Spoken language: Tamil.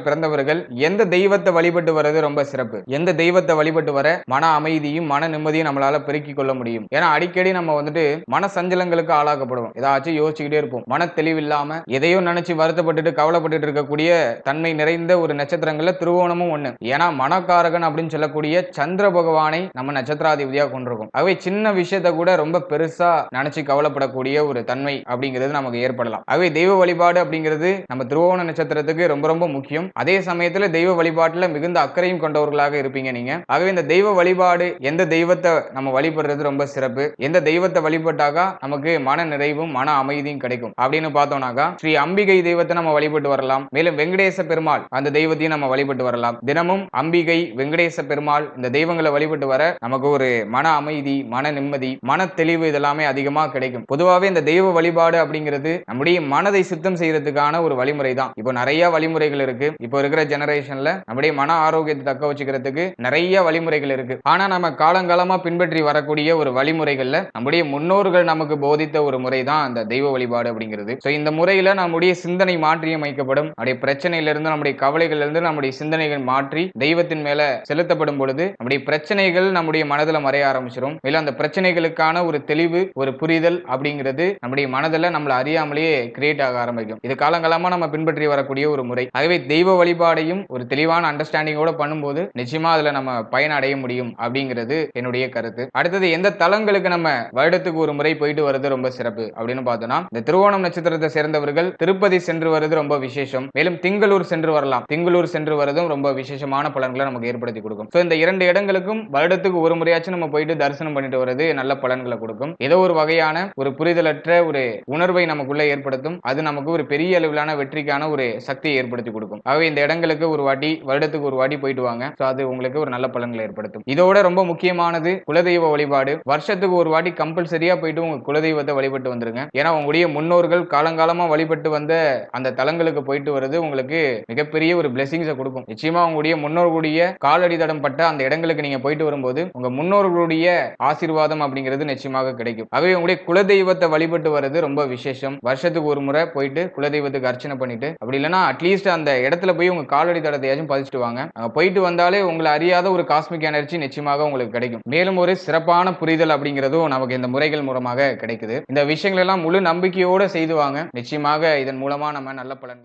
பிறந்தவர்கள் எந்த தெய்வத்தை வழிபட்டு வர்றது ரொம்ப சிறப்பு? எந்த தெய்வத்தை வழிபட்டு வர மன அமைதியும் மன நிம்மதியும் நம்மளால பெருக்கிக் கொள்ள முடியும்? ஏன்னா அடிக்கடி நம்ம மன சஞ்சலங்களுக்கு ஆளாக்கப்படுவோம். ஏதாச்சும் யோசிச்சுக்கிட்டே இருப்போம். மன தெளிவில்லாம எதையோ நினைச்சு வருத்தப்பட்டுட்டு கவலைப்பட்டு இருக்கக்கூடிய தன்மை நிறைந்த ஒரு நட்சத்திரங்கள்ல திருவோணமும் ஒண்ணு. ஏன்னா மனக்காரகன் அப்படின்னு சொல்லக்கூடிய சந்திர பகவானை நம்ம நட்சத்திராதிபதியா கொண்டிருக்கோம். ஆகவே சின்ன விஷயத்தை கூட ரொம்ப பெருசா நினைச்சு கவலைப்படக்கூடிய ஒரு தன்மை அப்படிங்கிறது நமக்கு ஏற்படலாம். ஆகவே தெய்வ வழிபாடு அப்படிங்கிறது நம்ம திருவோண நட்சத்திரத்துக்கு ரொம்ப ரொம்ப முக்கியம். அதே சமயத்துல தெய்வ வழிபாட்டுல மிகுந்த அக்கறையும் கொண்டவர்களாக இருப்பீங்க நீங்க. ஆகவே இந்த தெய்வ வழிபாடு எந்த தெய்வத்தை நம்ம வழிபடுறது ரொம்ப சிறப்பு, எந்த தெய்வத்தை வழிபட்டாக்கா நமக்கு மன நிறைவும் மன அமைதியும் கிடைக்கும் அப்படின்னு பார்த்தோம்னாக்கா ஸ்ரீ அம்பிகை தெய்வத்தை நம்ம வழிபட்டு வரலாம். மேலும் வெங்கடேச பெருமாள் அந்த தெய்வத்தையும் நம்ம வழிபட்டு வரலாம். தினமும் அம்பிகை வெங்கடேச பெருமாள் இந்த தெய்வங்களை வழிபட்டு வர நமக்கு ஒரு மன அமைதி மன நிம்மதி மன தெளிவு இதெல்லாமே அதிகமா கிடைக்கும். பொதுவாகவே இந்த தெய்வ வழிபாடு அப்படிங்கிறது நம்முடைய மனதை சுத்தம் செய்யறதுக்கான ஒரு வழிமுறை தான். இப்போ நிறைய வழிமுறைகள் இருக்கு. இப்போ இருக்கிற ஜெனரேஷன்ல நம்முடைய மன ஆரோக்கியத்தை தக்க வச்சுக்கிறதுக்கு நிறைய வழிமுறைகள் இருக்கு. ஆனா நம்ம காலங்காலமா பின்பற்றி வரக்கூடிய ஒரு வழிமுறைகள்ல நம்முடைய முன்னோர்கள் நமக்கு போதித்த ஒரு முறை தான் அந்த தெய்வ வழிபாடு அப்படிங்கிறது. இந்த முறையில நம்முடைய சிந்தனை மாற்றியமைக்கப்படும். நம்முடைய பிரச்சனையிலிருந்து நம்முடைய கவலைகளிலிருந்து நம்முடைய சிந்தனைகள் மாற்றி தெய்வத்தின் மேல செலுத்தப்படும் பொழுது நம்முடைய பிரச்சனைகள் நம்முடைய மனதில் மறைய ஆரம்பிச்சிடும். மேலும் அந்த பிரச்சனைகளுக்கான ஒரு தெளிவு ஒரு புரிதல் அப்படிங்கிறது நம்முடைய மனதில் நம்மளை அறியாமலேயே கிரியேட் ஆக ஆரம்பிக்கும். இது காலங்காலமா நம்ம பின்பற்றி வரக்கூடிய ஒரு முறை. ஆகவே தெய்வ வழிபாடையும் ஒரு தெளிவான அண்டர்ஸ்டாண்டிங்கோட பண்ணும்போது நிச்சயமா அதுல நம்ம பயன் அடைய முடியும் அப்படிங்கிறது என்னுடைய கருத்து. அடுத்தது எந்த தலங்களுக்கு நம்ம வருடத்துக்கு ஒரு முறை போயிட்டு வருது ரொம்ப சிறப்பு அப்படின்னு பார்த்தோம்னா இந்த திருவோணம் நட்சத்திரத்தை சேர்ந்தவர்கள் திருப்பதி சென்று வருது ரொம்ப விசேஷம். மேலும் திங்களூர் சென்று வரலாம். திங்களூர் சென்று வரதும் ரொம்ப விசேஷமான பலன்களை நமக்கு ஏற்படுத்தி கொடுக்கும். இந்த இரண்டு இடங்களுக்கும் வருடத்துக்கு ஒரு முறையாச்சும் நம்ம போயிட்டு தரிசனம் பண்ணிட்டு வருது நல்ல பலன்களை கொடுக்கும். ஏதோ ஒரு வகையான ஒரு புரிதலற்ற ஒரு உணர்வை நமக்குள்ள ஏற்படுத்தும். அது நமக்கு ஒரு பெரிய அளவிலான வெற்றிக்கான ஒரு சக்தியை ஏற்படுத்தி கொடுக்கும். ஆகவே இந்த இடங்களுக்கு ஒரு வாட்டி வருடத்துக்கு ஒரு வாட்டி போயிட்டு வாங்க. அது உங்களுக்கு ஒரு நல்ல பலன்களை ஏற்படுத்தும். இதோட ரொம்ப முக்கியமானது குலதெய்வ வழிபாடு. வருஷத்துக்கு ஒரு வாட்டி கம்பல்சரியா போயிட்டு உங்க குலதெய்வத்தை வழிபட்டு வந்துருங்க. ஏன்னா உங்களுடைய முன்னோர்கள் காலங்காலமா வழிபட்டு வந்த அந்த தலங்களுக்கு போயிட்டு வருது உங்களுக்கு மிகப்பெரிய ஒரு பிளெஸிங்ஸை கொடுக்கும். நிச்சயமா உங்களுடைய முன்னோர்களுடைய காலடி தடம் பட்ட அந்த இடங்களுக்கு நீங்க போயிட்டு வரும்போது உங்க முன்னோர்களுடைய ஆசீர்வாதம் அப்படிங்கிறது நிச்சயமாக கிடைக்கும். ஆகவே உங்களுடைய குலதெய்வத்தை வழிபட்டு வருது ரொம்ப விசேஷம். வருஷத்துக்கு ஒரு முறை போயிட்டு குலதெய்வத்துக்கு அர்ச்சனை பண்ணிட்டு அப்படி இல்லைன்னா அட்லீஸ்ட் அந்த இடத்துல போய் உங்க காலடி தடத்தையாச்சும் பதிச்சுட்டு வாங்க. அங்க போயிட்டு வந்தாலே உங்களை அறியாத ஒரு காஸ்மிக் எனர்ஜி நிச்சயமாக உங்களுக்கு கிடைக்கும். மேலும் ஒரு சிறப்பான புரிதல் அப்படிங்கிறதும் நமக்கு இந்த முறைகள் மூலமாக கிடைக்குது. இந்த விஷயங்கள் எல்லாம் முழு நம்பிக்கையோட செய்து வாங்க. நிச்சயமாக இதன் மூலமா நம்ம நல்ல பலன்கள்